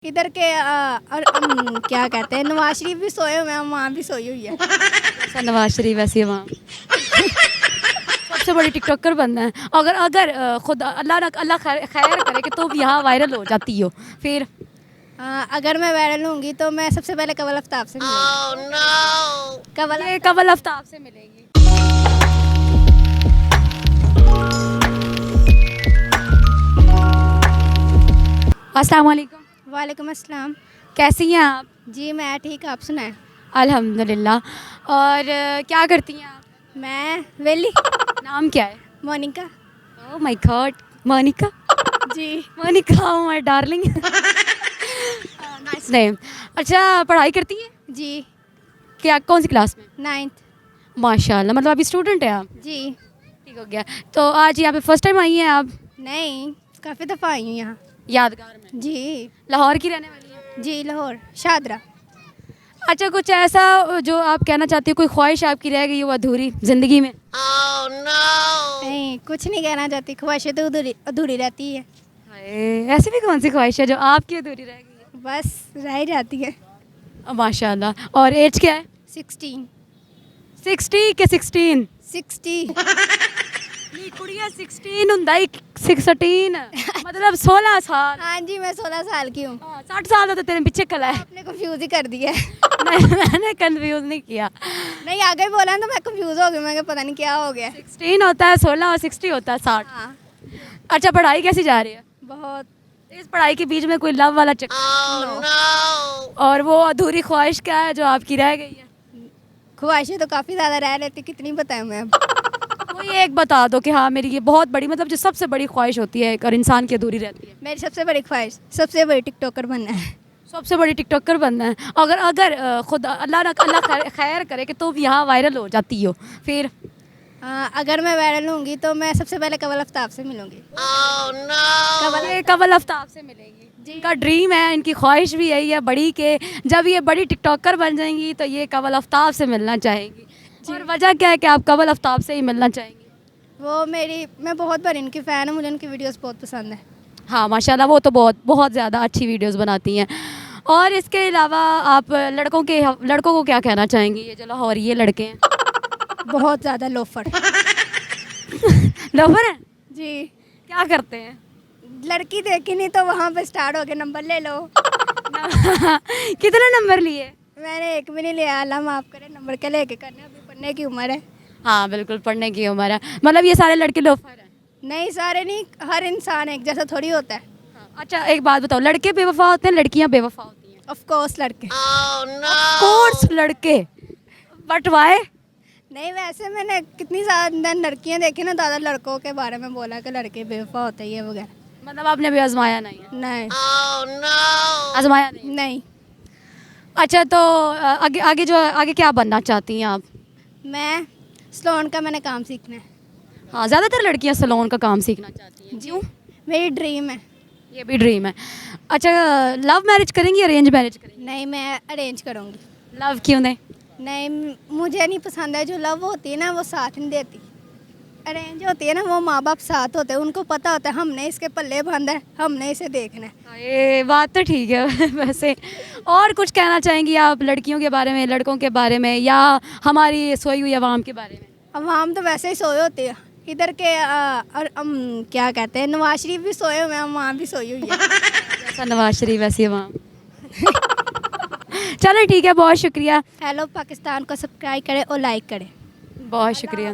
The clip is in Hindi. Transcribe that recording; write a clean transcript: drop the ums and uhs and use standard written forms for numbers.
इधर के क्या कहते हैं, नवाज शरीफ भी सोए हुए हैं, वहाँ भी सोई हुई है। ऐसा नवाज शरीफ वैसे वहाँ सबसे बड़ी टिकटॉकर बनना है। अगर अगर खुद अल्लाह खैर करे कि तुम यहाँ वायरल हो जाती हो फिर अगर मैं वायरल होंगी तो मैं सबसे पहले कवल आफ्ताब से मिलूंगी। कवल आफ्ताब से मिलेगी। अस्सलाम वालेकुम। वालेकुम अस्सलाम। कैसी हैं आप? जी मैं ठीक, आप सुनाएं। अल्हम्दुलिल्लाह। और क्या करती हैं आप? मैं वेली। नाम क्या है? Monica. Oh my God, Monica. जी Monica my darling. Nice name. अच्छा, पढ़ाई करती हैं? जी क्या कौन सी क्लास में? 9th। माशाल्लाह, मतलब अभी स्टूडेंट है आप? जी ठीक हो गया। तो आज यहाँ पे फर्स्ट टाइम आई हैं आप? नहीं, काफ़ी दफ़ा आई हूँ यहाँ। यादगार में? जी लाहौर की रहने वाली हैं? जी लाहौर शादरा। अच्छा, कुछ ऐसा जो आप कहना चाहती हो, कोई ख्वाहिश आपकी रह गई हो अधूरी ज़िंदगी में? नहीं, कुछ नहीं कहना चाहती, ख्वाहिशें तो अधूरी अधूरी रहती है। हाय, ऐसी भी कौन सी ख्वाहिश है जो आपकी अधूरी रह गई है? बस रह ही जाती है। माशाल्लाह। और एज क्या है? 16। 60 के 16? 60। नहीं कुड़िया, 16 ਹੁੰਦਾ ही 16 मतलब 16 साल। हाँ जी, मैं 16 साल की हूँ। 60 साल हो तो तेरे पीछे कला है। आपने कंफ्यूज ही कर दिया है। नहीं, मैंने कंफ्यूज नहीं किया। नहीं, आगे बोला तो मैं कंफ्यूज हो गई, मैं पता नहीं क्या हो गया। 16 होता है 16 और 60 होता है 60। हाँ अच्छा, पढ़ाई कैसी जा रही है? बहुत। इस पढ़ाई के बीच में कोई लव वाला चक्कर? नो। और वो अधूरी ख्वाहिश क्या है जो आपकी रह गई है? ख्वाहिशें तो काफ़ी ज़्यादा रह लेती, कितनी बताएं मैं अब। कोई एक बता दो कि हाँ मेरी ये बहुत बड़ी, मतलब जो सबसे बड़ी ख्वाहिश होती है और इंसान की अधूरी रहती है। मेरी सबसे बड़ी ख्वाहिश, सबसे बड़ी टिकटॉकर बनना है। सबसे बड़ी टिकटॉकर बनना है। अगर अगर खुद अल्लाह खैर करे कि तुम यहाँ वायरल हो जाती हो फिर अगर मैं वायरल होंगी तो मैं सबसे पहले कवल आफ्ताब से मिलूंगी। कवल आफ्ताब से मिलेगी। जिनका ड्रीम है, इनकी ख्वाहिश भी यही है बड़ी, के जब ये बड़ी टिकटॉकर बन जाएंगी तो ये कवल आफ्ताब से मिलना चाहेंगी। और वजह क्या है कि आप कवल आफ्ताब से ही मिलना चाहेंगी? मैं बहुत बड़ी इनकी फ़ैन हूँ, मुझे इनकी वीडियोस बहुत पसंद है। हाँ माशाल्लाह, वो तो बहुत बहुत ज़्यादा अच्छी वीडियोस बनाती हैं। और इसके अलावा आप लड़कों को क्या कहना चाहेंगी, ये जो लाहौरी ये लड़के हैं? बहुत ज़्यादा लोफर। लोफर हैं? जी। क्या करते हैं? लड़की देखी नहीं तो वहाँ पे स्टार्ट हो गया, नंबर ले लो। कितने नंबर लिए? मैंने एक भी नहीं लिया, अल्लाह माफ़ करे, नंबर के लेके करने, अभी पढ़ने की उम्र है। हाँ बिल्कुल, पढ़ने की उम्र है। मतलब ये सारे लड़के लोफर हैं? नहीं, सारे नहीं, हर इंसान एक जैसा थोड़ी होता है। अच्छा एक बात बताओ, लड़के बेवफा होते हैं, लड़कियाँ बेवफा होती हैं? ऑफ कोर्स लड़के। कोर्स लड़के, बट वाई? नहीं, वैसे मैंने कितनी ज़्यादा लड़कियाँ देखी ना, ज़्यादा लड़कों के बारे में बोला कि लड़के बेवफा होते हैं ये वगैरह। मतलब आपने भी आजमाया नहीं है? नहीं। आजमाया नहीं? नहीं। अच्छा, तो आगे क्या बनना चाहती हैं आप? मैं सलोन का मैंने काम सीखना है। हाँ, ज़्यादातर लड़कियाँ सैलून का काम सीखना चाहती हैं। क्यों? मेरी ड्रीम है। ये भी ड्रीम है। अच्छा, लव मैरिज करेंगी, अरेंज मैरिज करेंगी? नहीं, मैं अरेंज करूँगी। लव क्यों नहीं? नहीं, मुझे नहीं पसंद है, जो लव होती है ना वो साथ नहीं देती। अरेंज होती है ना, वो माँ बाप साथ होते हैं, उनको पता होता है हमने इसके पल्ले बांधा है, हमने इसे देखना है। ये बात तो ठीक है। वैसे और कुछ कहना चाहेंगी आप लड़कियों के बारे में, लड़कों के बारे में, या हमारी सोई हुई आवाम के बारे में? अवाम तो वैसे ही सोए होती है। इधर के क्या कहते हैं, नवाज शरीफ भी सोए हुए हैं, वहाँ भी सोई हुई है। जैसा नवाज शरीफ वैसी आवाम। चलो ठीक है, बहुत शुक्रिया। हेलो पाकिस्तान को सब्सक्राइब करें और लाइक करें। बहुत शुक्रिया।